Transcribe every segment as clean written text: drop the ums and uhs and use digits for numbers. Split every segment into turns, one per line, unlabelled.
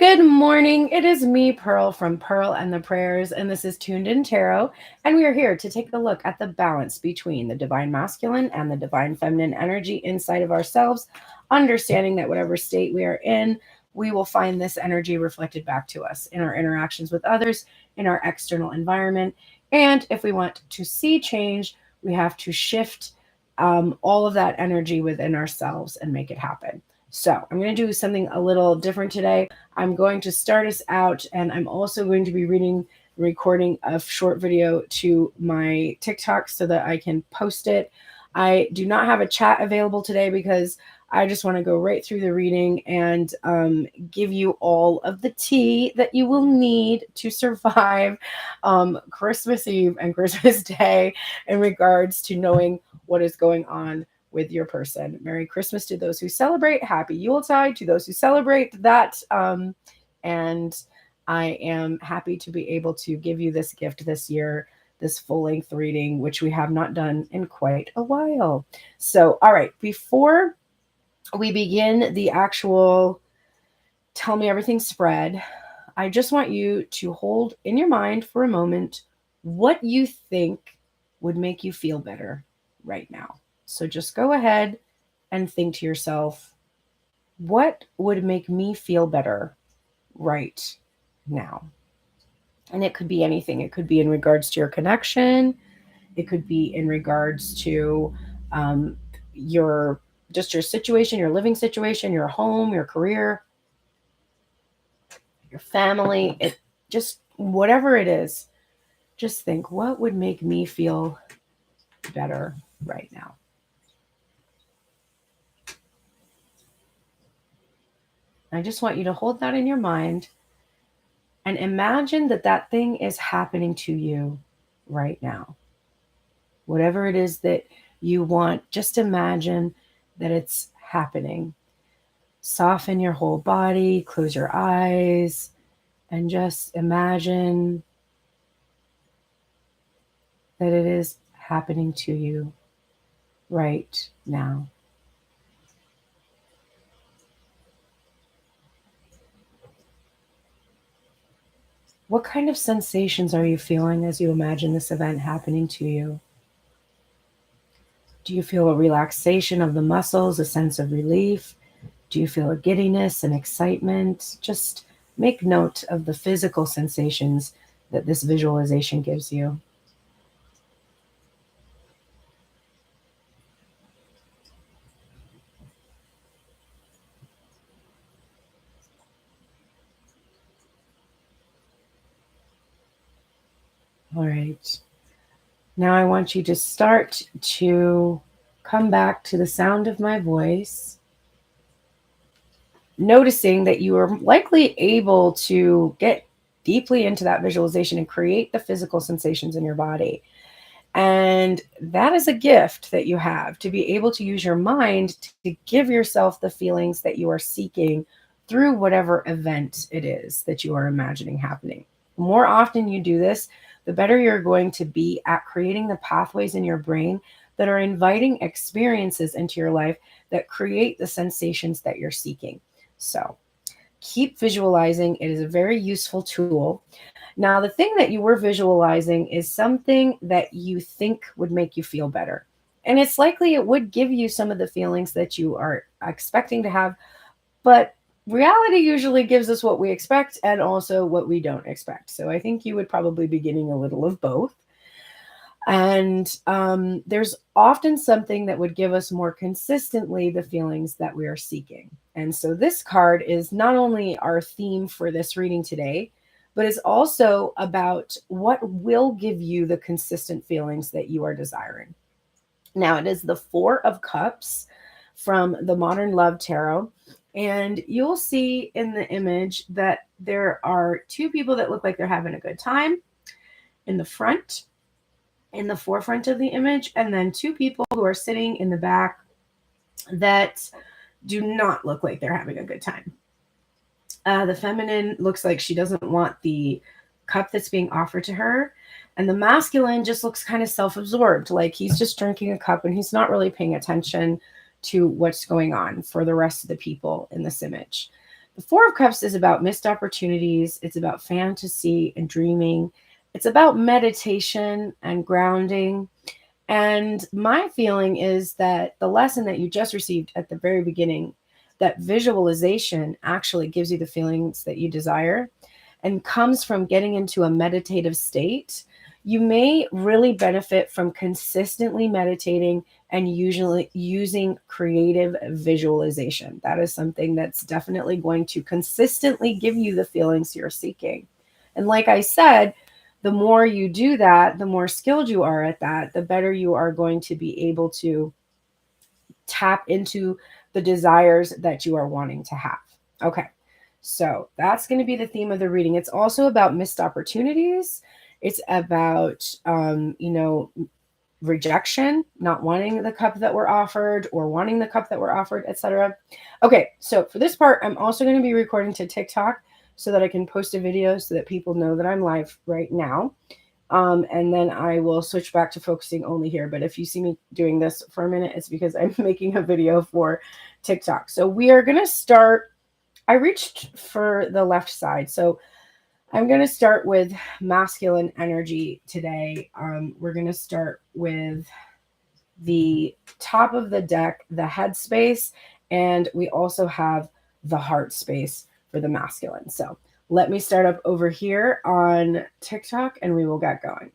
Good morning. It is me, Pearl, from Pearl and the Prayers, and this is Tuned in Tarot. And we are here to take a look at the balance between the divine masculine and the divine feminine energy inside of ourselves, understanding that whatever state we are in, we will find this energy reflected back to us in our interactions with others, in our external environment. And if we want to see change, we have to shift all of that energy within ourselves and make it happen. So I'm going to do something a little different today. I'm going to start us out, and I'm also going to be recording a short video to my TikTok so that I can post it. I do not have a chat available today because I just want to go right through the reading and give you all of the tea that you will need to survive Christmas Eve and Christmas Day in regards to knowing what is going on with your person. Merry Christmas to those who celebrate. Happy Yuletide to those who celebrate that. And I am happy to be able to give you this gift this year, this full-length reading, which we have not done in quite a while. So, all right, before we begin the actual Tell Me Everything spread, I just want you to hold in your mind for a moment what you think would make you feel better right now. So just go ahead and think to yourself, what would make me feel better right now? And it could be anything. It could be in regards to your connection. It could be in regards to your situation, your living situation, your home, your career, your family. It just whatever it is, just think, what would make me feel better right now? I just want you to hold that in your mind and imagine that that thing is happening to you right now. Whatever it is that you want, just imagine that it's happening. Soften your whole body, close your eyes, and just imagine that it is happening to you right now. What kind of sensations are you feeling as you imagine this event happening to you? Do you feel a relaxation of the muscles, a sense of relief? Do you feel a giddiness and excitement? Just make note of the physical sensations that this visualization gives you. All right. Now I want you to start to come back to the sound of my voice, noticing that you are likely able to get deeply into that visualization and create the physical sensations in your body. And that is a gift that you have, to be able to use your mind to give yourself the feelings that you are seeking through whatever event it is that you are imagining happening. The more often you do this, the better you're going to be at creating the pathways in your brain that are inviting experiences into your life that create the sensations that you're seeking. So keep visualizing. It is a very useful tool. Now, the thing that you were visualizing is something that you think would make you feel better. And it's likely it would give you some of the feelings that you are expecting to have, but reality usually gives us what we expect and also what we don't expect. So I think you would probably be getting a little of both. And there's often something that would give us more consistently the feelings that we are seeking. And so this card is not only our theme for this reading today, but is also about what will give you the consistent feelings that you are desiring. Now, it is the Four of Cups from the Modern Love Tarot. And you'll see in the image that there are two people that look like they're having a good time in the front, in the forefront of the image, and then two people who are sitting in the back that do not look like they're having a good time. The feminine looks like she doesn't want the cup that's being offered to her. And the masculine just looks kind of self-absorbed, like he's just drinking a cup and he's not really paying attention to what's going on for the rest of the people in this image. The Four of Cups is about missed opportunities. It's about fantasy and dreaming. It's about meditation and grounding. And my feeling is that the lesson that you just received at the very beginning, that visualization actually gives you the feelings that you desire and comes from getting into a meditative state. You may really benefit from consistently meditating and usually using creative visualization. That is something that's definitely going to consistently give you the feelings you're seeking. And like I said, the more you do that, the more skilled you are at that, the better you are going to be able to tap into the desires that you are wanting to have. Okay. So that's going to be the theme of the reading. It's also about missed opportunities. It's about, rejection, not wanting the cup that we're offered or wanting the cup that we're offered, etc. Okay, so for this part, I'm also going to be recording to TikTok so that I can post a video so that people know that I'm live right now. And then I will switch back to focusing only here. But if you see me doing this for a minute, it's because I'm making a video for TikTok. So we are going to start. I reached for the left side. So I'm going to start with masculine energy today. We're going to start with the top of the deck, the head space, and we also have the heart space for the masculine. So let me start up over here on TikTok and we will get going.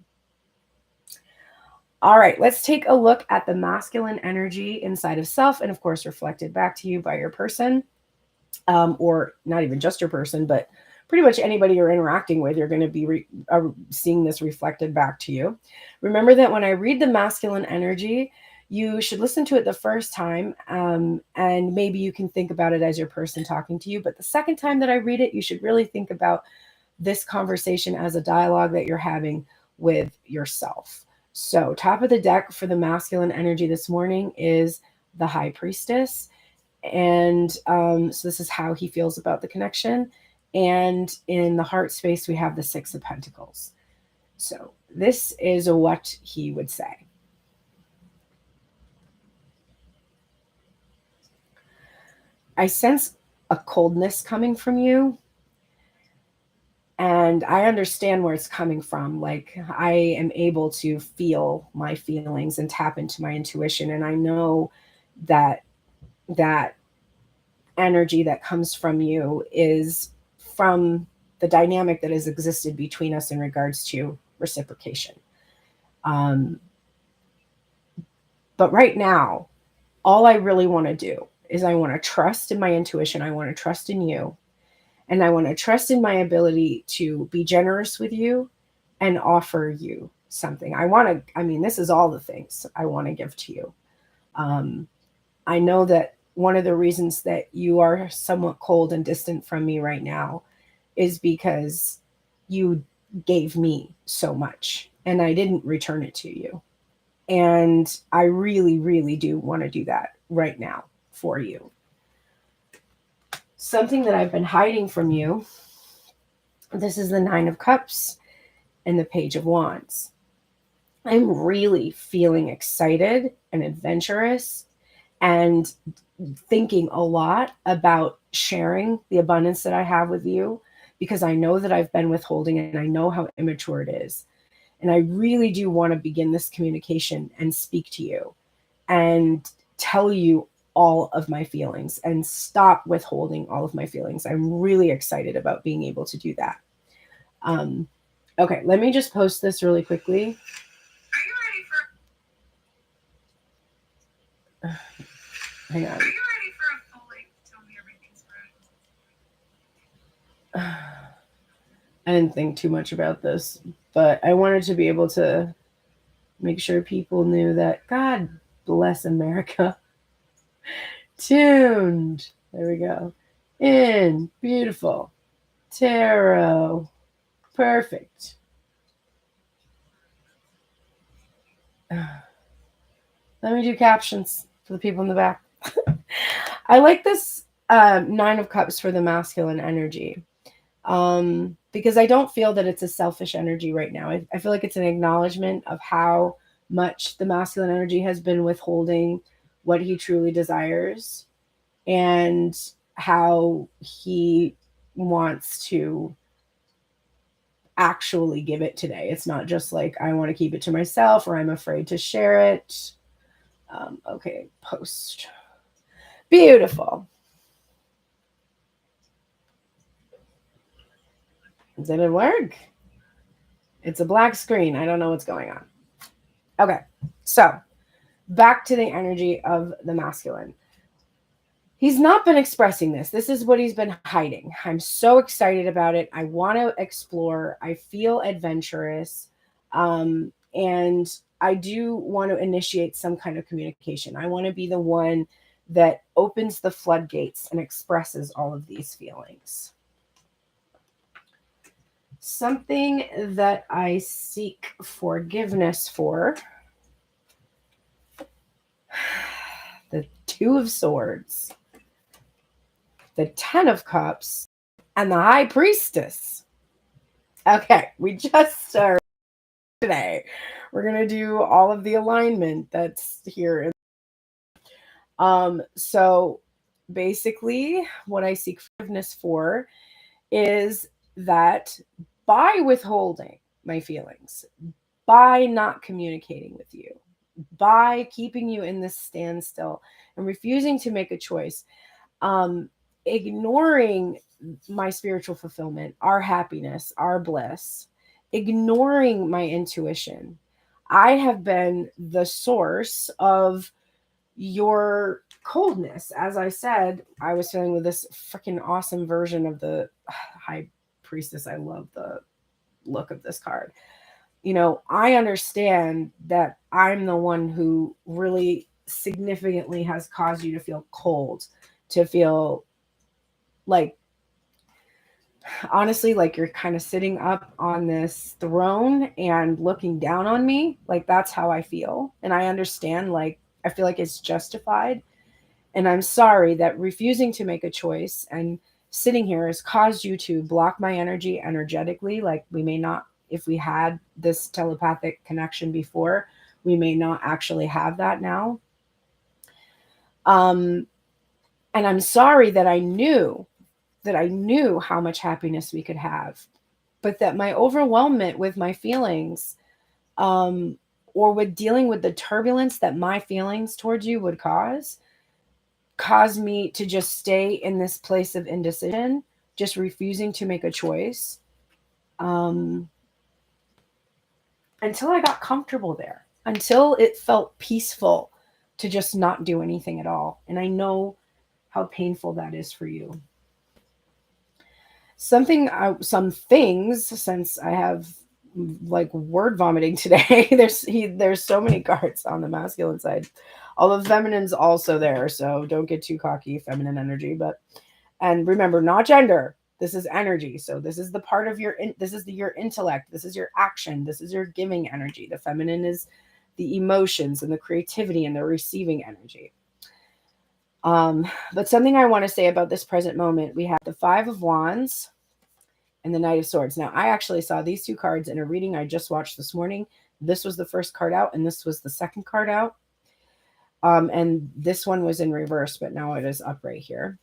All right, let's take a look at the masculine energy inside of self and of course reflected back to you by your person, or not even just your person, but pretty much anybody you're interacting with, you're going to be seeing this reflected back to you. Remember that when I read the masculine energy, you should listen to it the first time, and maybe you can think about it as your person talking to you. But the second time that I read it, you should really think about this conversation as a dialogue that you're having with yourself. So top of the deck for the masculine energy this morning is the High Priestess. And so this is how he feels about the connection. And in the heart space, we have the Six of Pentacles. So this is what he would say. I sense a coldness coming from you. And I understand where it's coming from. Like I am able to feel my feelings and tap into my intuition. And I know that energy that comes from you is from the dynamic that has existed between us in regards to reciprocation. But right now, all I really want to do is I want to trust in my intuition. I want to trust in you. And I want to trust in my ability to be generous with you and offer you something. This is all the things I want to give to you. I know that one of the reasons that you are somewhat cold and distant from me right now is because you gave me so much and I didn't return it to you. And I really, really do want to do that right now for you. Something that I've been hiding from you. This is the Nine of Cups and the Page of Wands. I'm really feeling excited and adventurous and thinking a lot about sharing the abundance that I have with you, because I know that I've been withholding and I know how immature it is. And I really do want to begin this communication and speak to you and tell you all of my feelings and stop withholding all of my feelings. I'm really excited about being able to do that. Okay, let me just post this really quickly.
Are you ready for...
Hang on.
Are you ready for a full tell me everything's right?
I didn't think too much about this, but I wanted to be able to make sure people knew that God bless America. Tuned. There we go. In. Beautiful. Tarot. Perfect. Let me do captions for the people in the back. I like this Nine of Cups for the masculine energy, because I don't feel that it's a selfish energy right now. I feel like it's an acknowledgement of how much the masculine energy has been withholding what he truly desires. And how he wants to actually give it today. It's not just like I want to keep it to myself or I'm afraid to share it. Okay, post. Beautiful. Did it work? It's a black screen. I don't know what's going on. Okay, so back to the energy of the masculine. He's not been expressing this. This is what he's been hiding. I'm so excited about it. I want to explore. I feel adventurous. And I do want to initiate some kind of communication. I want to be the one that opens the floodgates and expresses all of these feelings. Something that I seek forgiveness for. The Two of Swords, the Ten of Cups, and the High Priestess. Okay, we just started today. We're going to do all of the alignment that's here. So basically, what I seek forgiveness for is that by withholding my feelings, by not communicating with you, by keeping you in this standstill and refusing to make a choice, ignoring my spiritual fulfillment, our happiness, our bliss, ignoring my intuition, I have been the source of your coldness. As I said, I was feeling with this freaking awesome version of the High Priestess. I love the look of this card. You know, I understand that I'm the one who really significantly has caused you to feel cold, to feel like, honestly, like you're kind of sitting up on this throne and looking down on me. Like, that's how I feel. And I understand, like, I feel like it's justified. And I'm sorry that refusing to make a choice and sitting here has caused you to block my energy energetically. Like, we may not, if we had this telepathic connection before, we may not actually have that now. And I'm sorry that I knew how much happiness we could have, but that my overwhelmment with my feelings, or with dealing with the turbulence that my feelings towards you would cause me to just stay in this place of indecision, just refusing to make a choice, until I got comfortable there, until it felt peaceful to just not do anything at all. And I know how painful that is for you. Some things, since I have like word vomiting today, there's so many cards on the masculine side. All the feminine's also there, so don't get too cocky, feminine energy. And remember, not gender. This is energy. So this is the part of your intellect. This is your action. This is your giving energy. The feminine is the emotions and the creativity and the receiving energy. But something I want to say about this present moment, we have the Five of Wands and the Knight of Swords. Now, I actually saw these two cards in a reading I just watched this morning. This was the first card out, and this was the second card out. And this one was in reverse, but now it is up right here.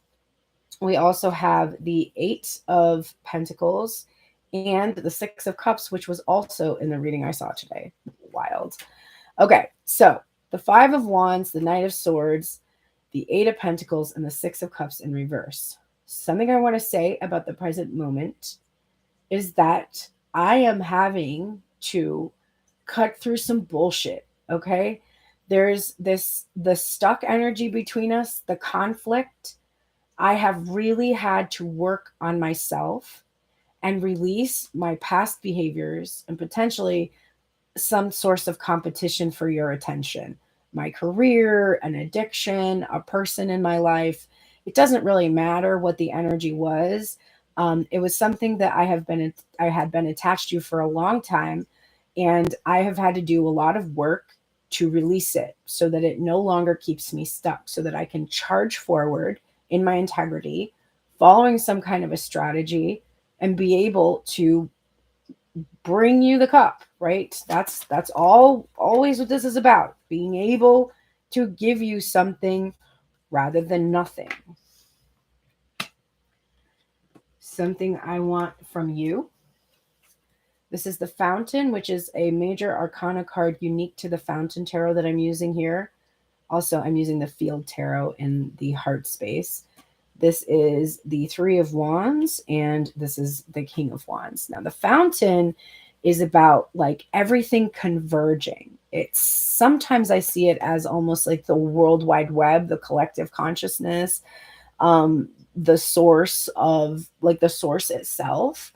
We also have the Eight of Pentacles and the Six of Cups, which was also in the reading I saw today. Wild. Okay, so the Five of Wands, the Knight of Swords, the Eight of Pentacles, and the Six of Cups in reverse. Something I want to say about the present moment is that I am having to cut through some bullshit, okay? There's the stuck energy between us, the conflict. I have really had to work on myself and release my past behaviors and potentially some source of competition for your attention. My career, an addiction, a person in my life. It doesn't really matter what the energy was. It was something that I had been attached to for a long time, and I have had to do a lot of work to release it so that it no longer keeps me stuck, so that I can charge forward in my integrity, following some kind of a strategy, and be able to bring you the cup, right? That's always what this is about, being able to give you something rather than nothing. something I want from you. This is the Fountain, which is a major arcana card unique to the Fountain Tarot that I'm using here. Also, I'm using the Field Tarot in the heart space. This is the Three of Wands, and this is the King of Wands. Now, the Fountain is about like everything converging. It's sometimes I see it as almost like the World Wide Web, the collective consciousness, the source of like the source itself.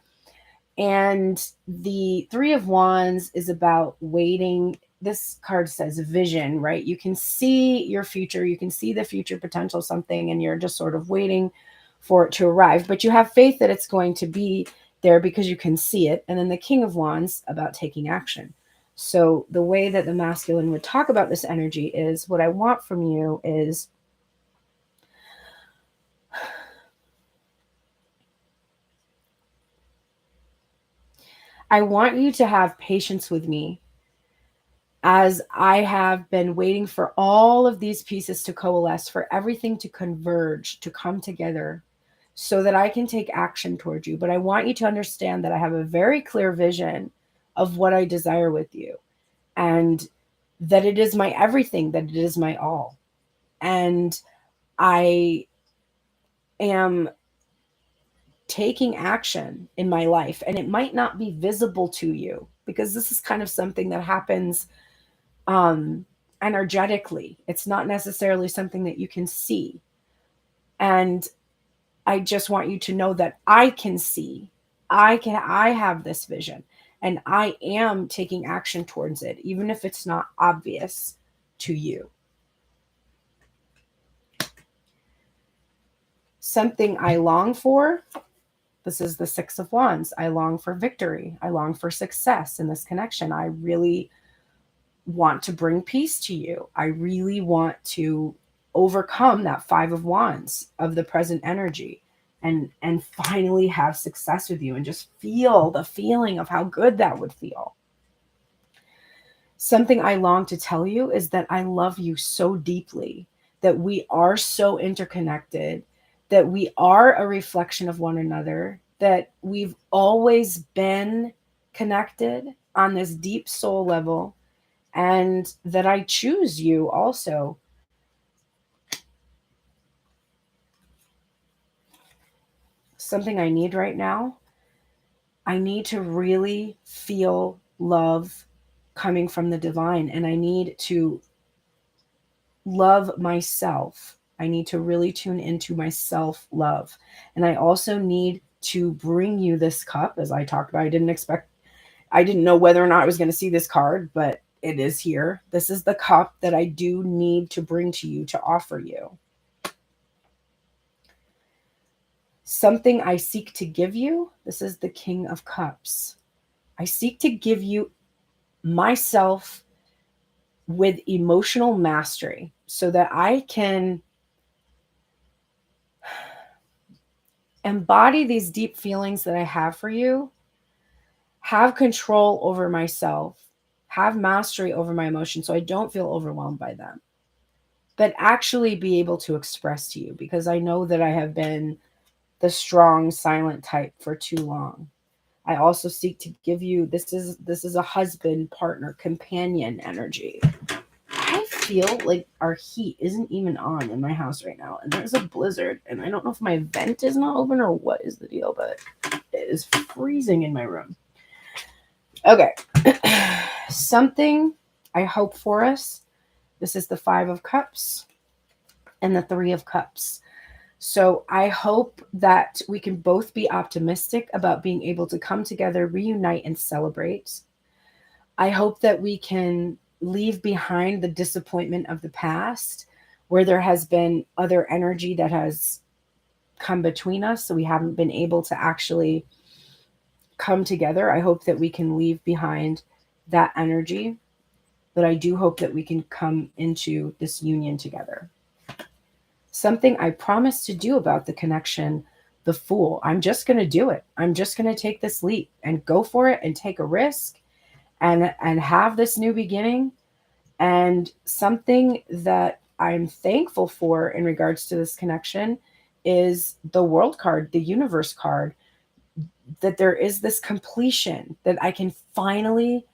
And the Three of Wands is about waiting. This card says vision, right? You can see your future, you can see the future potential something, and you're just sort of waiting for it to arrive. But you have faith that it's going to be there because you can see it. And then the King of Wands about taking action. So the way that the masculine would talk about this energy is, what I want from you is I want you to have patience with me as I have been waiting for all of these pieces to coalesce, for everything to converge, to come together so that I can take action towards you. But I want you to understand that I have a very clear vision of what I desire with you, and that it is my everything, that it is my all. And I am taking action in my life, and it might not be visible to you because this is kind of something that happens energetically. It's not necessarily something that you can see. And I just want you to know that I can see, I have this vision, and I am taking action towards it, even if it's not obvious to you. Something I long for. This is the Six of Wands. I long for victory. I long for success in this connection. I really want to bring peace to you. I really want to overcome that Five of Wands of the present energy and finally have success with you, and just feel the feeling of how good that would feel. Something I long to tell you is that I love you so deeply, that we are so interconnected, that we are a reflection of one another, that we've always been connected on this deep soul level, and that I choose you also. Something I need right now, I need to really feel love coming from the divine, and I need to love myself. I need to really tune into my self-love. And I also need to bring you this cup, as I talked about. I didn't know whether or not I was going to see this card, but it is here. This is the cup that I do need to bring to you, to offer you. Something I seek to give you. This is the King of Cups. I seek to give you myself with emotional mastery so that I can embody these deep feelings that I have for you, have control over myself, have mastery over my emotions so I don't feel overwhelmed by them, but actually be able to express to you, because I know that I have been the strong, silent type for too long. I also seek to give you, this is a husband, partner, companion energy. I feel like our heat isn't even on in my house right now, and there's a blizzard, and I don't know if my vent is not open or what is the deal, but it is freezing in my room. Okay. Something I hope for us. This is the Five of Cups and the Three of Cups. So I hope that we can both be optimistic about being able to come together, reunite, and celebrate. I hope that we can leave behind the disappointment of the past, where there has been other energy that has come between us, so we haven't been able to actually come together. I hope that we can leave behind that energy, but I do hope that we can come into this union together. Something I promised to do about the connection, the Fool. I'm just going to do it. I'm just going to take this leap and go for it and take a risk and have this new beginning. And something that I'm thankful for in regards to this connection is the world card, the universe card, that there is this completion that I can finally,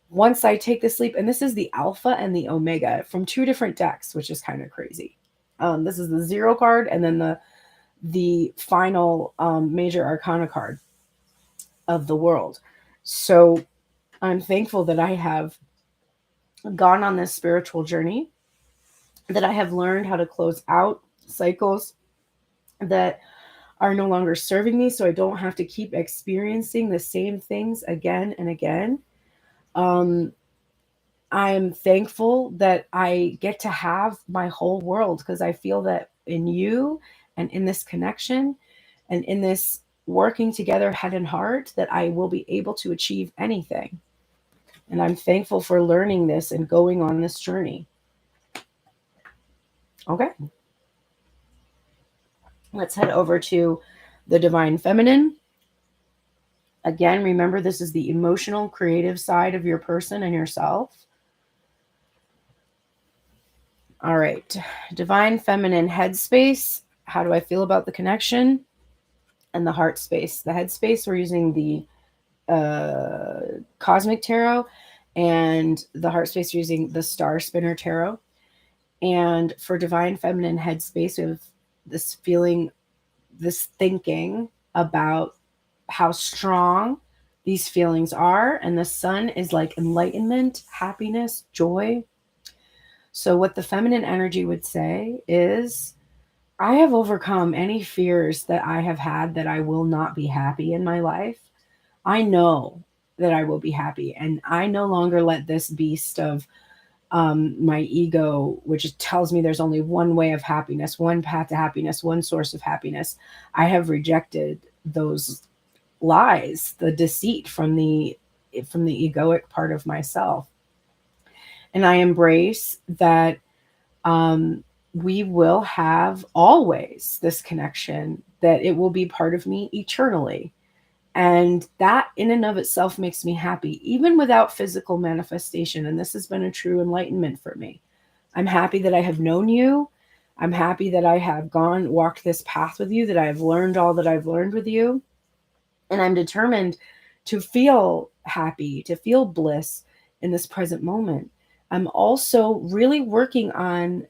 once I take this leap, and this is the alpha and the omega from two different decks, which is kind of crazy. This is the zero card, and then the final major arcana card of the world. So I'm thankful that I have gone on this spiritual journey, that I have learned how to close out cycles that are no longer serving me, so I don't have to keep experiencing the same things again and again. Um, I'm thankful that I get to have my whole world, because I feel that in you and in this connection and in this working together head and heart, that I will be able to achieve anything. And I'm thankful for learning this and going on this journey. Okay. Let's head over to the Divine Feminine. Again, remember, this is the emotional, creative side of your person and yourself. All right. Divine Feminine headspace. How do I feel about the connection? And the heart space. The headspace, we're using the Cosmic Tarot, and the heart space, we're using the Star Spinner Tarot. And for Divine Feminine headspace, we have this feeling, this thinking about how strong these feelings are. And the sun is like enlightenment, happiness, joy. So what the feminine energy would say is, I have overcome any fears that I have had that I will not be happy in my life. I know that I will be happy, and I no longer let this beast of my ego, which tells me there's only one way of happiness, one path to happiness, one source of happiness. I have rejected those lies, the deceit from the egoic part of myself. And I embrace that we will have always this connection, that it will be part of me eternally. And that in and of itself makes me happy, even without physical manifestation. And this has been a true enlightenment for me. I'm happy that I have known you. I'm happy that I have walked this path with you, that I have learned all that I've learned with you. And I'm determined to feel happy, to feel bliss in this present moment. I'm also really working on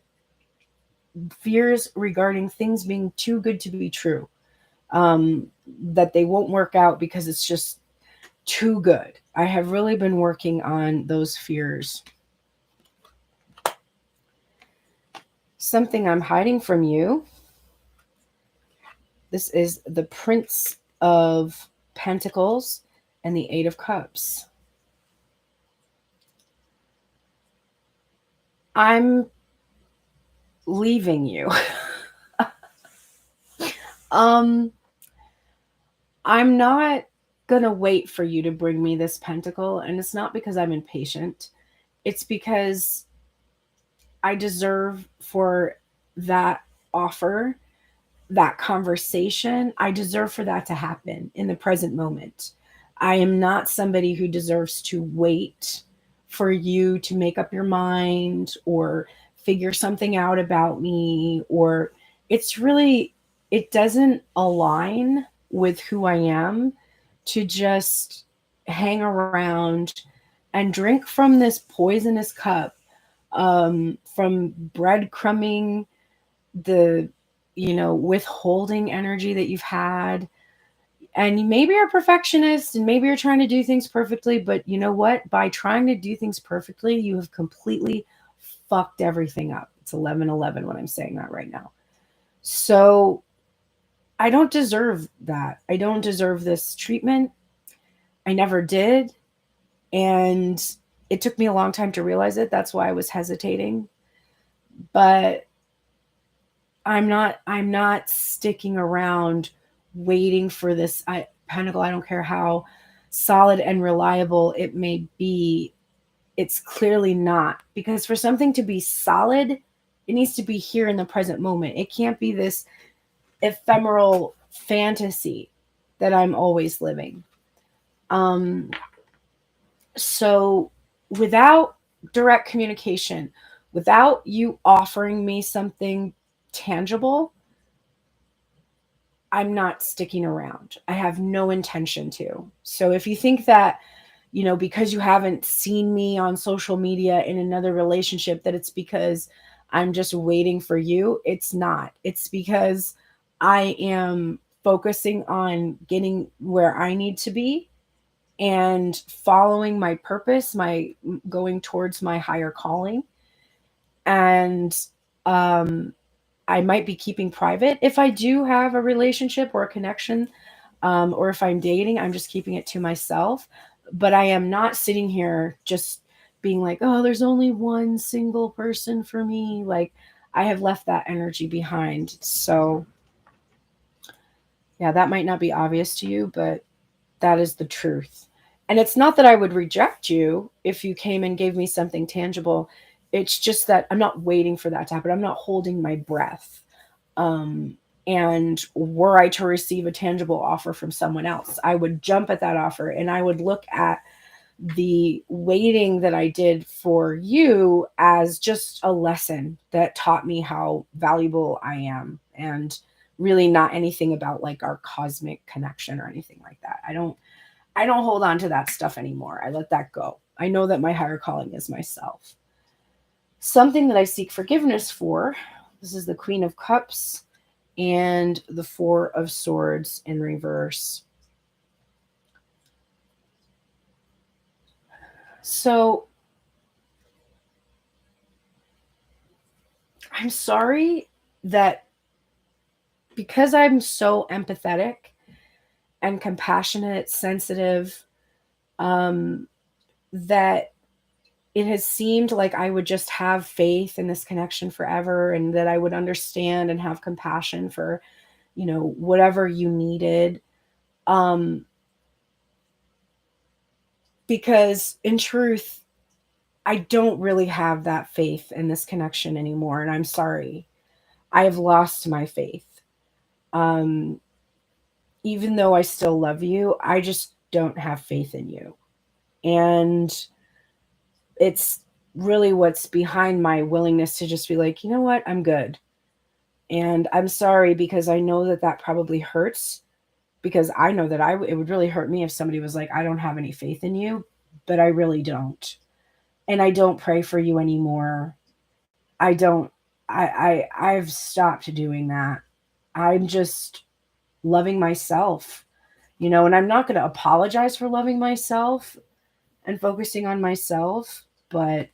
fears regarding things being too good to be true, that they won't work out because it's just too good. I have really been working on those fears. Something I'm hiding from you. This is the Prince of Pentacles and the Eight of Cups. I'm leaving you. I'm not gonna wait for you to bring me this pentacle, and it's not because I'm impatient. It's because I deserve for that offer, that conversation, I deserve for that to happen in the present moment. I am not somebody who deserves to wait for you to make up your mind or figure something out about me, or it doesn't align with who I am to just hang around and drink from this poisonous cup, from breadcrumbing the withholding energy that you've had. And maybe you're a perfectionist and maybe you're trying to do things perfectly, but you know what, by trying to do things perfectly, you have completely fucked everything up. It's 11:11 when I'm saying that right now. So I don't deserve that. I don't deserve this treatment. I never did. And it took me a long time to realize it. That's why I was hesitating. But I'm not sticking around waiting for this pentacle. I don't care how solid and reliable it may be. It's clearly not, because for something to be solid, it needs to be here in the present moment. It can't be this ephemeral fantasy that I'm always living. So without direct communication, without you offering me something tangible, I'm not sticking around. I have no intention to. So if you think that, because you haven't seen me on social media in another relationship, that it's because I'm just waiting for you, it's not. It's because I am focusing on getting where I need to be and following my purpose, my going towards my higher calling. And I might be keeping private if I do have a relationship or a connection, or if I'm dating, I'm just keeping it to myself. But I am not sitting here just being like, oh, there's only one single person for me. Like, I have left that energy behind. So, yeah, that might not be obvious to you, but that is the truth. And it's not that I would reject you if you came and gave me something tangible. It's just that I'm not waiting for that to happen. I'm not holding my breath. And were I to receive a tangible offer from someone else, I would jump at that offer and I would look at the waiting that I did for you as just a lesson that taught me how valuable I am, and really not anything about like our cosmic connection or anything like that. I don't hold on to that stuff anymore. I let that go. I know that my higher calling is myself. Something that I seek forgiveness for. This is the Queen of Cups and the Four of Swords in reverse. So I'm sorry that because I'm so empathetic and compassionate, sensitive, that it has seemed like I would just have faith in this connection forever, and that I would understand and have compassion for, whatever you needed. Because in truth, I don't really have that faith in this connection anymore. And I'm sorry. I have lost my faith. Um, Even though I still love you, I just don't have faith in you. And it's really what's behind my willingness to just be like, you know what, I'm good. And I'm sorry, because I know that that probably hurts, because I know that it would really hurt me if somebody was like, I don't have any faith in you, but I really don't. And I don't pray for you anymore. I don't, I've stopped doing that. I'm just loving myself, and I'm not going to apologize for loving myself and focusing on myself, but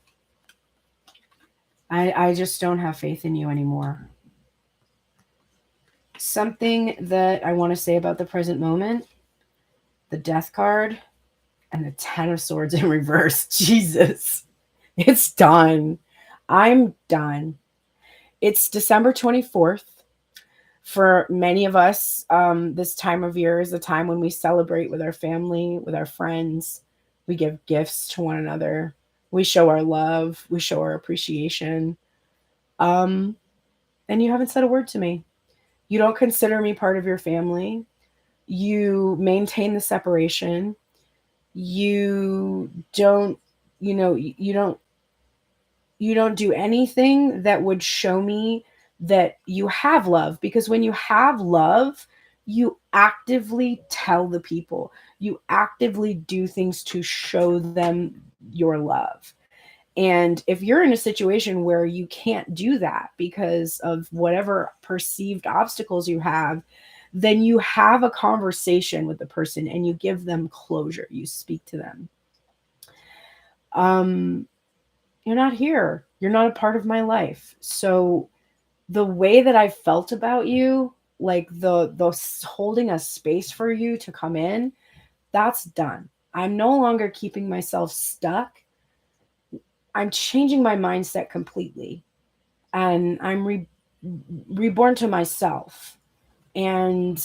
I just don't have faith in you anymore. Something that I want to say about the present moment, the Death card and the Ten of Swords in reverse. Jesus, it's done. I'm done. It's December 24th. For many of us, this time of year is the time when we celebrate with our family, with our friends. We give gifts to one another. We show our love. We show our appreciation. And you haven't said a word to me. You don't consider me part of your family. You maintain the separation. You don't, you don't do anything that would show me that you have love, because when you have love, you actively tell the people, you actively do things to show them your love. And if you're in a situation where you can't do that because of whatever perceived obstacles you have, then you have a conversation with the person and you give them closure. You speak to them. You're not here. You're not a part of my life. So the way that I felt about you, like the holding a space for you to come in, that's done. I'm no longer keeping myself stuck. I'm changing my mindset completely, and I'm reborn to myself. And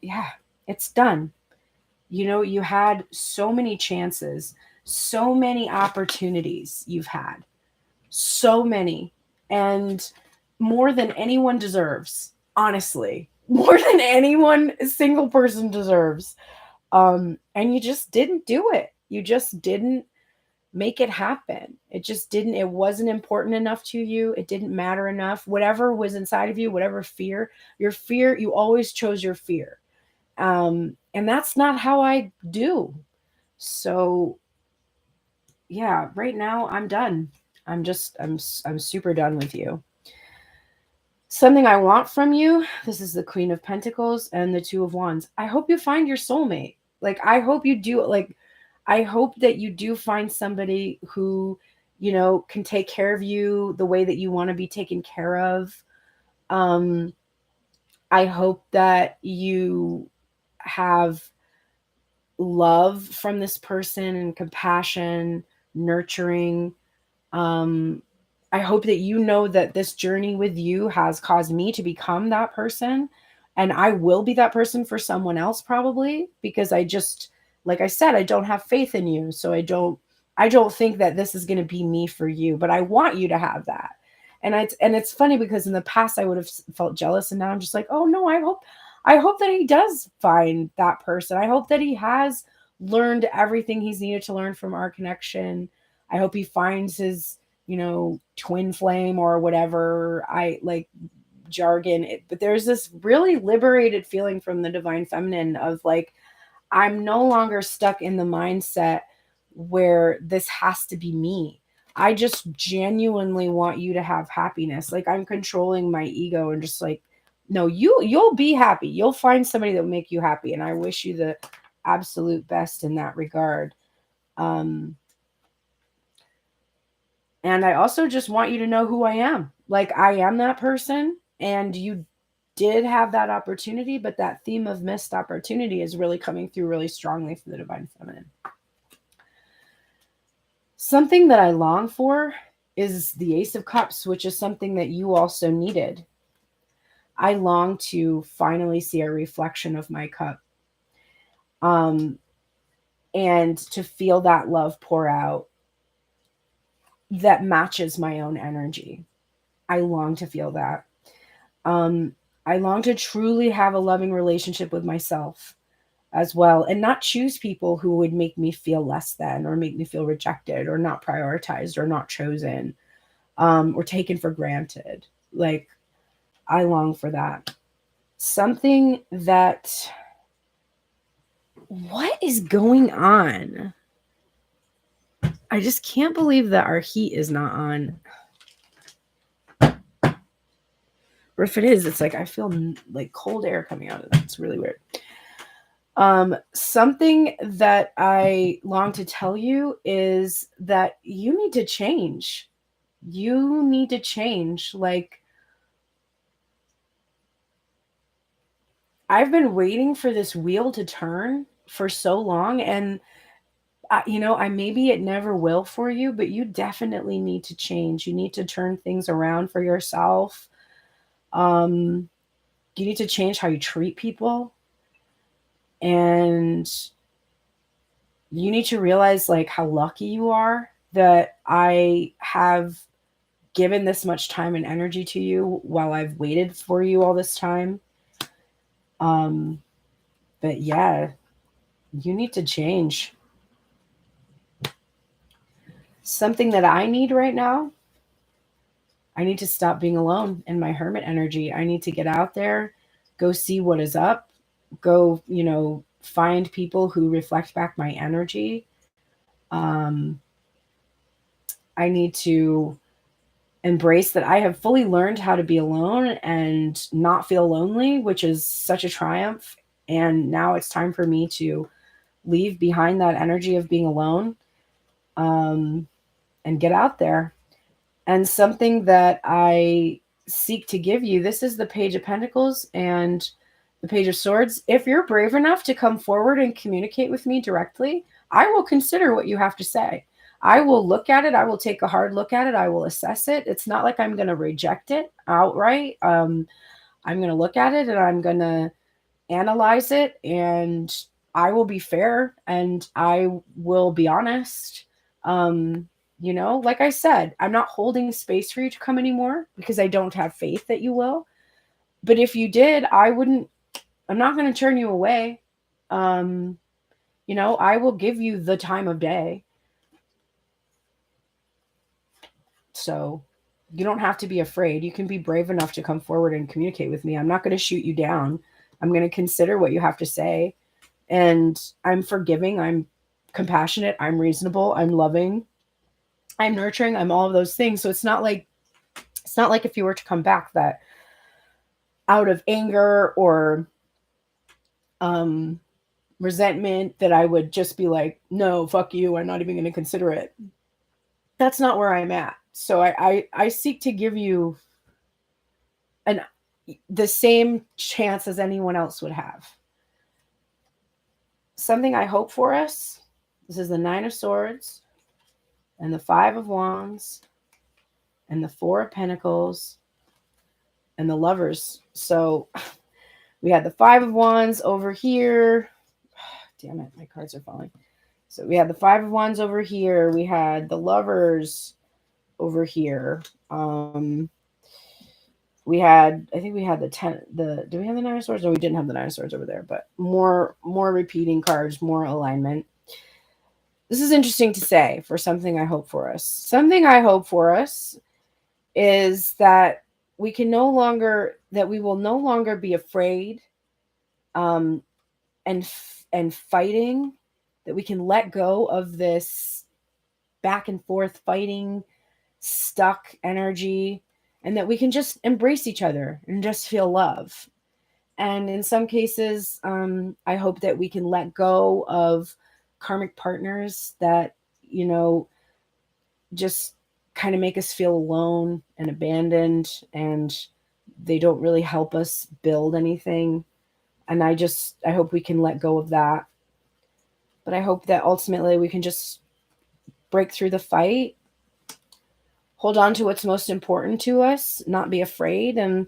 yeah, it's done. You had so many chances, so many opportunities you've had, so many, and more than anyone deserves, honestly, more than anyone, a single person deserves. And you just didn't do it. You just didn't make it happen. It wasn't important enough to you. It didn't matter enough. Whatever was inside of you, whatever fear, you always chose your fear. And that's not how I do. So yeah, right now I'm done. I'm super done with you. Something I want from you. This is the Queen of Pentacles and the Two of Wands. I hope you find your soulmate. Like, I hope you do. Like, I hope that you do find somebody who, can take care of you the way that you want to be taken care of. I hope that you have love from this person and compassion, nurturing. Um, I hope that you know that this journey with you has caused me to become that person. And I will be that person for someone else probably, because like I said, I don't have faith in you. So I don't think that this is going to be me for you, but I want you to have that. And it's funny because in the past I would have felt jealous, and now I'm just like, oh no, I hope that he does find that person. I hope that he has learned everything he's needed to learn from our connection. I hope he finds his, twin flame or whatever I like jargon. But there's this really liberated feeling from the divine feminine of like, I'm no longer stuck in the mindset where this has to be me. I just genuinely want you to have happiness. Like, I'm controlling my ego and just like, no, you'll be happy. You'll find somebody that will make you happy. And I wish you the absolute best in that regard. And I also just want you to know who I am. Like, I am that person, and you did have that opportunity, but that theme of missed opportunity is really coming through really strongly for the divine feminine. Something that I long for is the Ace of Cups, which is something that you also needed. I long to finally see a reflection of my cup. And to feel that love pour out that matches my own energy. I long to feel that. I long to truly have a loving relationship with myself as well, and not choose people who would make me feel less than, or make me feel rejected, or not prioritized, or not chosen, or taken for granted. Like, I long for that. Something that, what is going on? I just can't believe that our heat is not on. Or if it is, it's like I feel like cold air coming out of it. It's really weird. Something that I long to tell you is that you need to change. You need to change. Like, I've been waiting for this wheel to turn for so long, and I maybe it never will for you, but you definitely need to change. You need to turn things around for yourself. You need to change how you treat people. And you need to realize like how lucky you are that I have given this much time and energy to you while I've waited for you all this time. But yeah, you need to change. Something that I need right now, I need to stop being alone in my hermit energy. I need to get out there, go see what is up, go, find people who reflect back my energy. I need to embrace that I have fully learned how to be alone and not feel lonely, which is such a triumph. And now it's time for me to leave behind that energy of being alone, and get out there. And something that I seek to give you, this is the Page of Pentacles and the Page of Swords. If you're brave enough to come forward and communicate with me directly, I will consider what you have to say. I will look at it. I will take a hard look at it. I will assess it. It's not like I'm going to reject it outright. I'm going to look at it and I'm going to analyze it, and I will be fair and I will be honest. Like I said, I'm not holding space for you to come anymore because I don't have faith that you will. But if you did, I'm not going to turn you away. I will give you the time of day. So you don't have to be afraid. You can be brave enough to come forward and communicate with me. I'm not going to shoot you down. I'm going to consider what you have to say. And I'm forgiving. I'm compassionate. I'm reasonable. I'm loving. I'm nurturing. I'm all of those things. So it's not like if you were to come back that out of anger or resentment that I would just be like, no, fuck you. I'm not even going to consider it. That's not where I'm at. So I seek to give you the same chance as anyone else would have. Something I hope for us. This is the 9 of Swords and the 5 of Wands and the 4 of Pentacles and the Lovers. So we had the 5 of Wands over here. Damn it, my cards are falling. So we had the 5 of Wands over here. We had the Lovers over here. We had, I think we had do we have the 9 of Swords? No, we didn't have the 9 of Swords over there, but more repeating cards, more alignment. This is interesting to say for something I hope for us. Something I hope for us is that we will no longer be afraid and fighting, that we can let go of this back and forth fighting, stuck energy, and that we can just embrace each other and just feel love. And in some cases, I hope that we can let go of karmic partners that, just kind of make us feel alone and abandoned, and they don't really help us build anything. And I hope we can let go of that. But I hope that ultimately we can just break through the fight, hold on to what's most important to us, not be afraid, and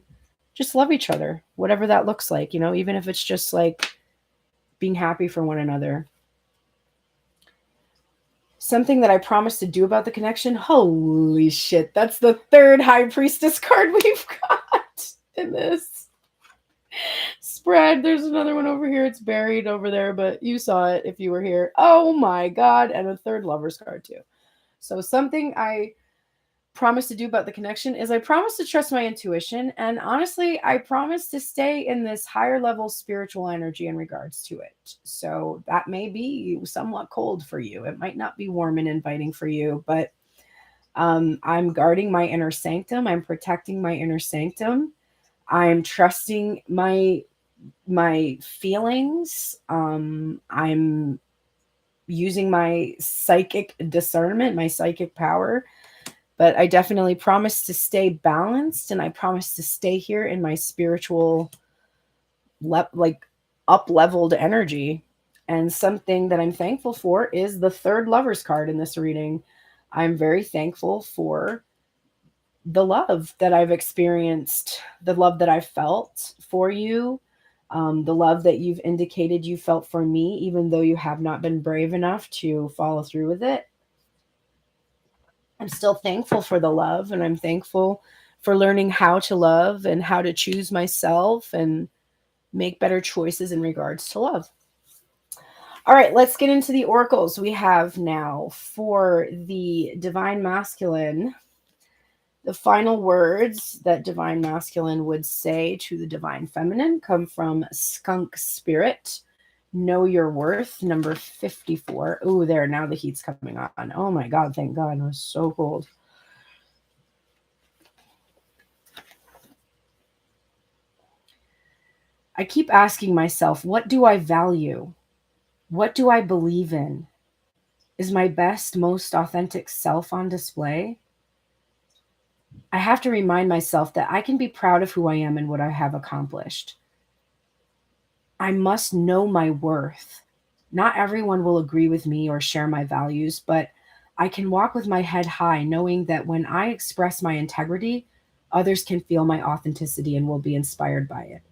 just love each other, whatever that looks like, even if it's just like being happy for one another. Something that I promised to do about the connection. Holy shit, that's the 3rd High Priestess card we've got in this spread. There's another one over here. It's buried over there, but you saw it if you were here. Oh my God. And a 3rd Lover's card too. So something I promise to do about the connection is I promise to trust my intuition. And honestly, I promise to stay in this higher level spiritual energy in regards to it. So that may be somewhat cold for you. It might not be warm and inviting for you, but I'm guarding my inner sanctum. I'm protecting my inner sanctum. I'm trusting my feelings. I'm using my psychic discernment, my psychic power. But I definitely promise to stay balanced, and I promise to stay here in my spiritual, up-leveled energy. And something that I'm thankful for is the 3rd Lover's card in this reading. I'm very thankful for the love that I've experienced, the love that I've felt for you, the love that you've indicated you felt for me, even though you have not been brave enough to follow through with it. I'm still thankful for the love, and I'm thankful for learning how to love and how to choose myself and make better choices in regards to love. All right, let's get into the oracles. We have now for the Divine Masculine, the final words that Divine Masculine would say to the Divine Feminine come from Skunk Spirit. Know Your Worth, number 54. Oh, there, now the heat's coming on. Oh my God, thank God. It was so cold. I keep asking myself, what do I value? What do I believe in? Is my best, most authentic self on display? I have to remind myself that I can be proud of who I am and what I have accomplished. I must know my worth. Not everyone will agree with me or share my values, but I can walk with my head high, knowing that when I express my integrity, others can feel my authenticity and will be inspired by it.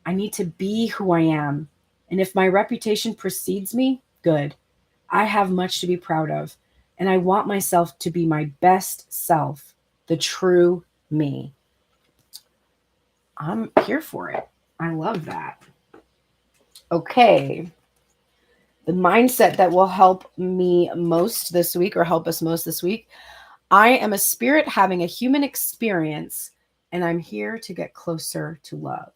I need to be who I am. And if my reputation precedes me, good. I have much to be proud of. And I want myself to be my best self, the true me. I'm here for it. I love that. Okay. The mindset that will help me most this week, or help us most this week. I am a spirit having a human experience, and I'm here to get closer to love.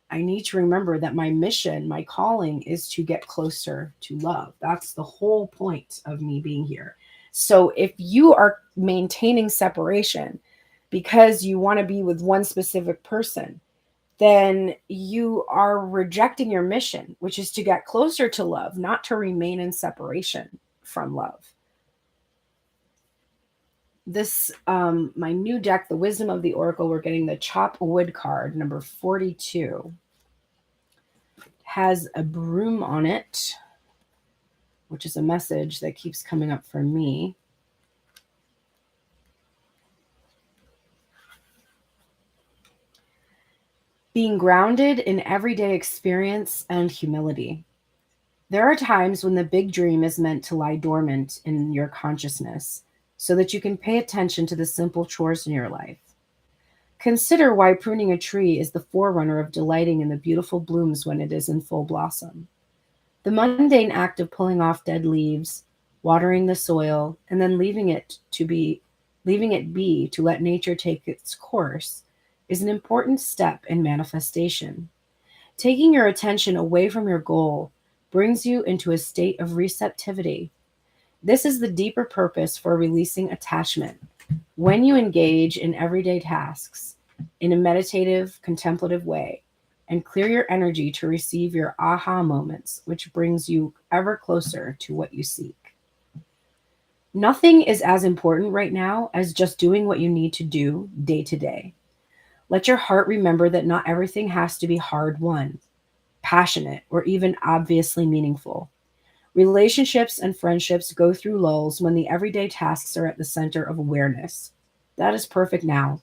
I need to remember that my mission, my calling is to get closer to love. That's the whole point of me being here. So if you are maintaining separation because you want to be with one specific person, then you are rejecting your mission, which is to get closer to love, not to remain in separation from love. This my new deck, the Wisdom of the Oracle, we're getting the Chop Wood card, number 42. Has a broom on it, which is a message that keeps coming up for me. Being grounded in everyday experience and humility. There are times when the big dream is meant to lie dormant in your consciousness so that you can pay attention to the simple chores in your life. Consider why pruning a tree is the forerunner of delighting in the beautiful blooms when it is in full blossom. The mundane act of pulling off dead leaves, watering the soil, and then leaving it be to let nature take its course is an important step in manifestation. Taking your attention away from your goal brings you into a state of receptivity. This is the deeper purpose for releasing attachment. When you engage in everyday tasks in a meditative, contemplative way, and clear your energy to receive your aha moments, which brings you ever closer to what you seek. Nothing is as important right now as just doing what you need to do day to day. Let your heart remember that not everything has to be hard won, passionate, or even obviously meaningful. Relationships and friendships go through lulls when the everyday tasks are at the center of awareness. That is perfect now.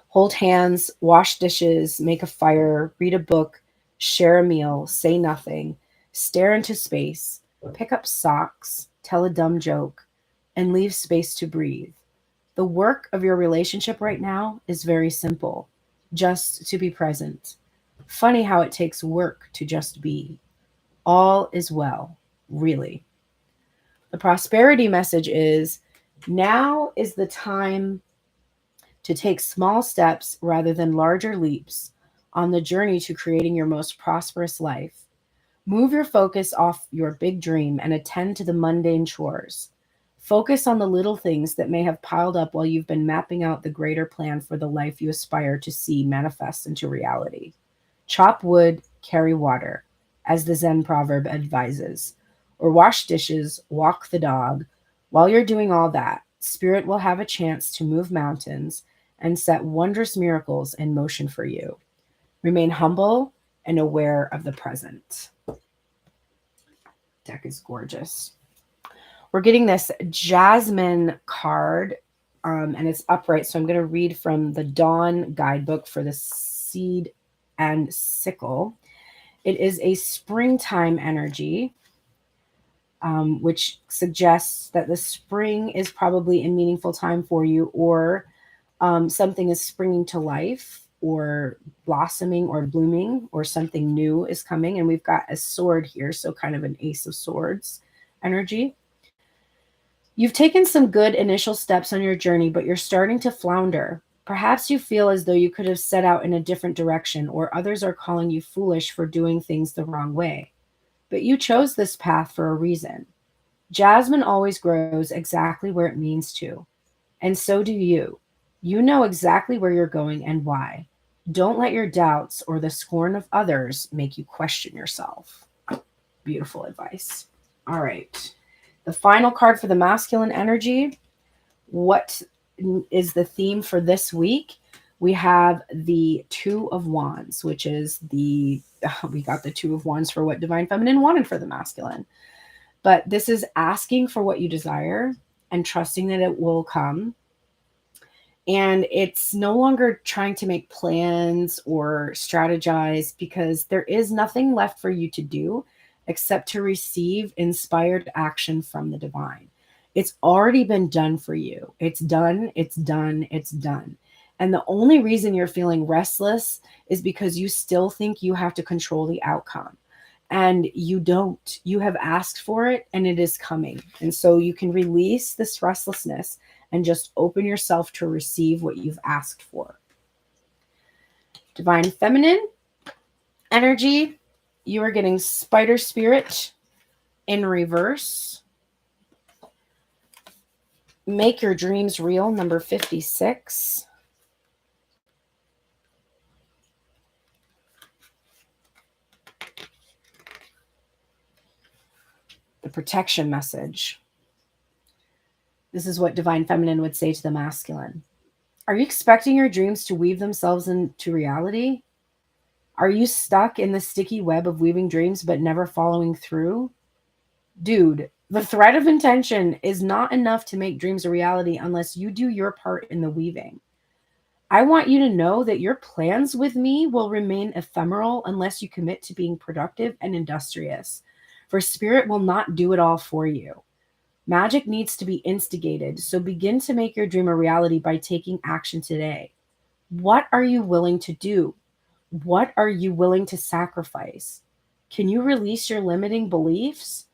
Hold hands, wash dishes, make a fire, read a book, share a meal, say nothing, stare into space, pick up socks, tell a dumb joke, and leave space to breathe. The work of your relationship right now is very simple, just to be present. Funny how it takes work to just be. All is well, really. The prosperity message is now is the time to take small steps rather than larger leaps on the journey to creating your most prosperous life. Move your focus off your big dream and attend to the mundane chores. Focus on the little things that may have piled up while you've been mapping out the greater plan for the life you aspire to see manifest into reality. Chop wood, carry water, as the Zen proverb advises, or wash dishes, walk the dog. While you're doing all that, Spirit will have a chance to move mountains and set wondrous miracles in motion for you. Remain humble and aware of the present. Deck is gorgeous. We're getting this Jasmine card, and it's upright. So I'm going to read from the Dawn guidebook for the seed and sickle. It is a springtime energy, which suggests that the spring is probably a meaningful time for you, or something is springing to life, or blossoming, or blooming, or something new is coming. And we've got a sword here, so kind of an Ace of Swords energy. You've taken some good initial steps on your journey, but you're starting to flounder. Perhaps you feel as though you could have set out in a different direction, or others are calling you foolish for doing things the wrong way. But you chose this path for a reason. Jasmine always grows exactly where it means to, and so do you. You know exactly where you're going and why. Don't let your doubts or the scorn of others make you question yourself. Beautiful advice. All right. The final card for the masculine energy. What is the theme for this week? We have the Two of Wands, which is we got the Two of Wands for what Divine Feminine wanted for the masculine. But this is asking for what you desire and trusting that it will come. And it's no longer trying to make plans or strategize, because there is nothing left for you to do except to receive inspired action from the divine. It's already been done for you. It's done, it's done, it's done. And the only reason you're feeling restless is because you still think you have to control the outcome. And you don't. You have asked for it and it is coming. And so you can release this restlessness and just open yourself to receive what you've asked for. Divine Feminine energy, you are getting Spider Spirit in reverse. Make your dreams real, number 56. The protection message. This is what Divine Feminine would say to the masculine. Are you expecting your dreams to weave themselves into reality? Are you stuck in the sticky web of weaving dreams but never following through? Dude, the thread of intention is not enough to make dreams a reality unless you do your part in the weaving. I want you to know that your plans with me will remain ephemeral unless you commit to being productive and industrious, for spirit will not do it all for you. Magic needs to be instigated, so begin to make your dream a reality by taking action today. What are you willing to do? What are you willing to sacrifice? Can you release your limiting beliefs?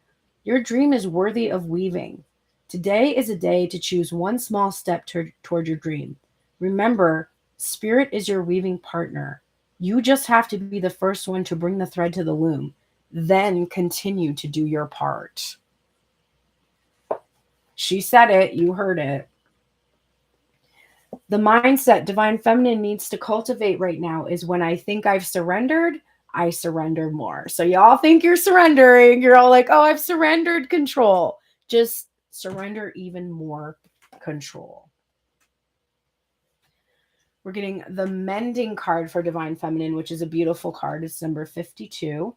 Your dream is worthy of weaving. Today is a day to choose one small step toward your dream. Remember, spirit is your weaving partner. You just have to be the first one to bring the thread to the loom. Then continue to do your part. She said it. You heard it. The mindset Divine Feminine needs to cultivate right now is when I think I've surrendered, I surrender more. So y'all think you're surrendering. You're all like, oh, I've surrendered control. Just surrender even more control. We're getting the Mending card for Divine Feminine, which is a beautiful card. It's number 52.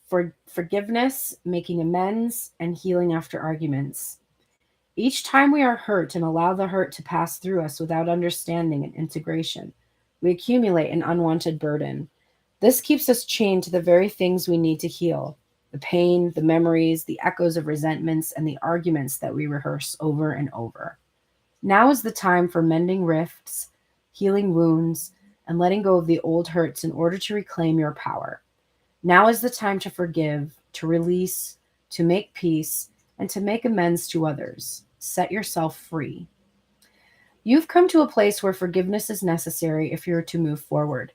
For forgiveness, making amends, and healing after arguments. Each time we are hurt and allow the hurt to pass through us without understanding and integration, we accumulate an unwanted burden. This keeps us chained to the very things we need to heal: the pain, the memories, the echoes of resentments, and the arguments that we rehearse over and over. Now is the time for mending rifts, healing wounds, and letting go of the old hurts in order to reclaim your power. Now is the time to forgive, to release, to make peace, and to make amends to others. Set yourself free. You've come to a place where forgiveness is necessary if you're to move forward.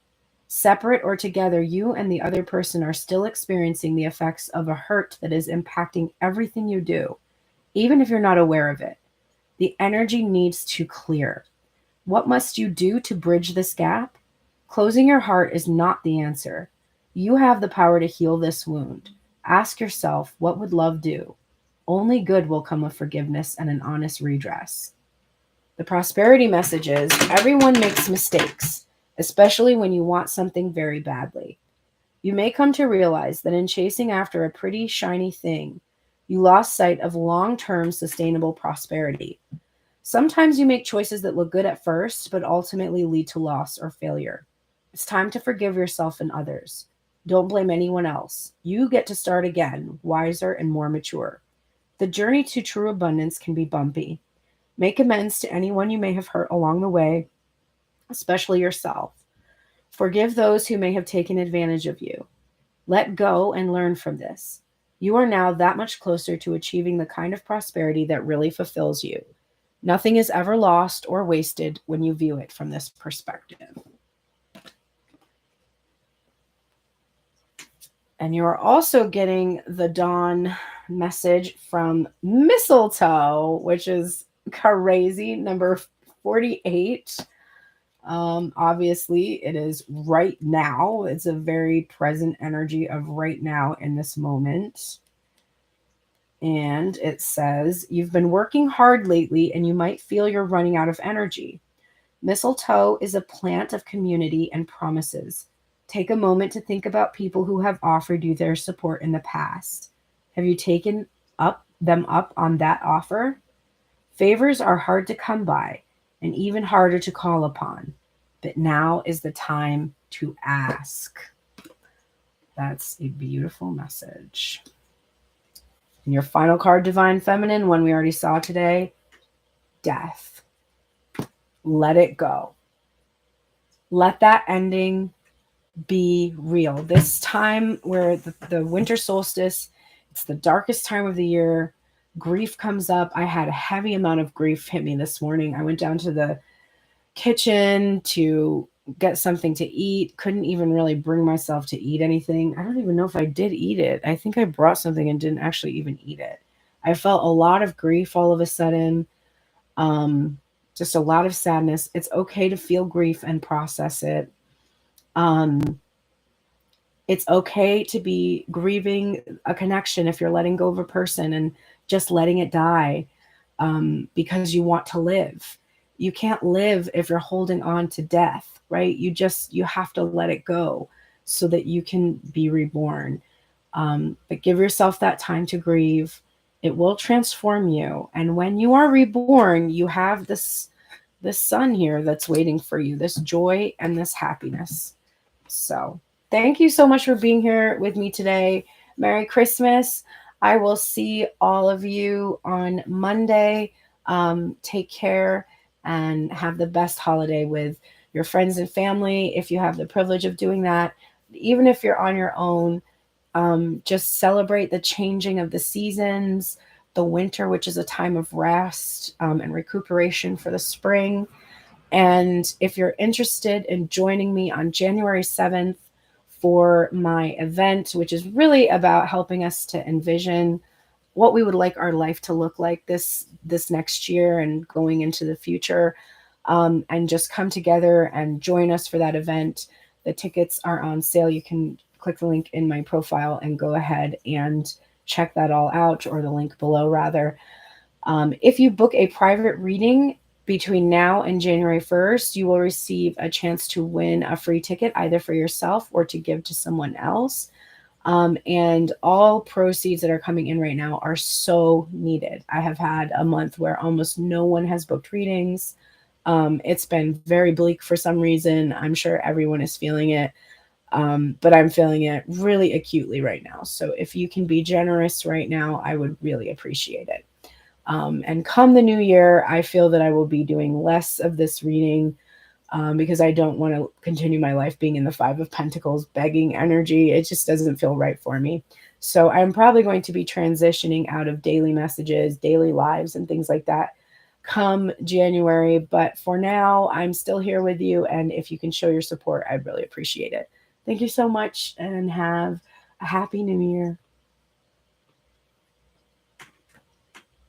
Separate or together, you and the other person are still experiencing the effects of a hurt that is impacting everything you do, even if you're not aware of it. The energy needs to clear. What must you do to bridge this gap? Closing your heart is not the answer. You have the power to heal this wound. Ask yourself, what would love do? Only good will come of forgiveness and an honest redress. The prosperity message is everyone makes mistakes, especially when you want something very badly. You may come to realize that in chasing after a pretty, shiny thing, you lost sight of long-term sustainable prosperity. Sometimes you make choices that look good at first, but ultimately lead to loss or failure. It's time to forgive yourself and others. Don't blame anyone else. You get to start again, wiser and more mature. The journey to true abundance can be bumpy. Make amends to anyone you may have hurt along the way, especially yourself. Forgive those who may have taken advantage of you. Let go and learn from this. You are now that much closer to achieving the kind of prosperity that really fulfills you. Nothing is ever lost or wasted when you view it from this perspective. And you are also getting the dawn message from Mistletoe, which is crazy, number 48. Obviously, it is right now. It's a very present energy of right now in this moment. And it says, you've been working hard lately and you might feel you're running out of energy. Mistletoe is a plant of community and promises. Take a moment to think about people who have offered you their support in the past. Have you taken them up on that offer? Favors are hard to come by and even harder to call upon, but now is the time to ask. That's a beautiful message. And your final card, Divine Feminine, one we already saw today, Death. Let it go. Let that ending be real. This time where the winter solstice, it's the darkest time of the year. Grief comes up. I had a heavy amount of grief hit me this morning. I went down to the kitchen to get something to eat. Couldn't even really bring myself to eat anything. I don't even know if I did eat it. I think I brought something and didn't actually even eat it. I felt a lot of grief all of a sudden. Um, just a lot of sadness. It's okay to feel grief and process it. Um, it's okay to be grieving a connection if you're letting go of a person and just letting it die, because you want to live. You can't live if you're holding on to death, right? You have to let it go so that you can be reborn. But give yourself that time to grieve. It will transform you. And when you are reborn, you have this sun here that's waiting for you, this joy and this happiness. So thank you so much for being here with me today. Merry Christmas. I will see all of you on Monday. Take care and have the best holiday with your friends and family if you have the privilege of doing that. Even if you're on your own, just celebrate the changing of the seasons, the winter, which is a time of rest and recuperation for the spring. And if you're interested in joining me on January 7th for my event, which is really about helping us to envision what we would like our life to look like this next year and going into the future, and just come together and join us for that event. The tickets are on sale. You can click the link in my profile and go ahead and check that all out, or the link below rather. If you book a private reading between now and January 1st, you will receive a chance to win a free ticket either for yourself or to give to someone else. And all proceeds that are coming in right now are so needed. I have had a month where almost no one has booked readings. It's been very bleak for some reason. I'm sure everyone is feeling it. But I'm feeling it really acutely right now. So if you can be generous right now, I would really appreciate it. And come the new year, I feel that I will be doing less of this reading, because I don't want to continue my life being in the Five of Pentacles begging energy. It just doesn't feel right for me. So I'm probably going to be transitioning out of daily messages, daily lives, and things like that come January. But for now, I'm still here with you. And if you can show your support, I'd really appreciate it. Thank you so much and have a happy new year.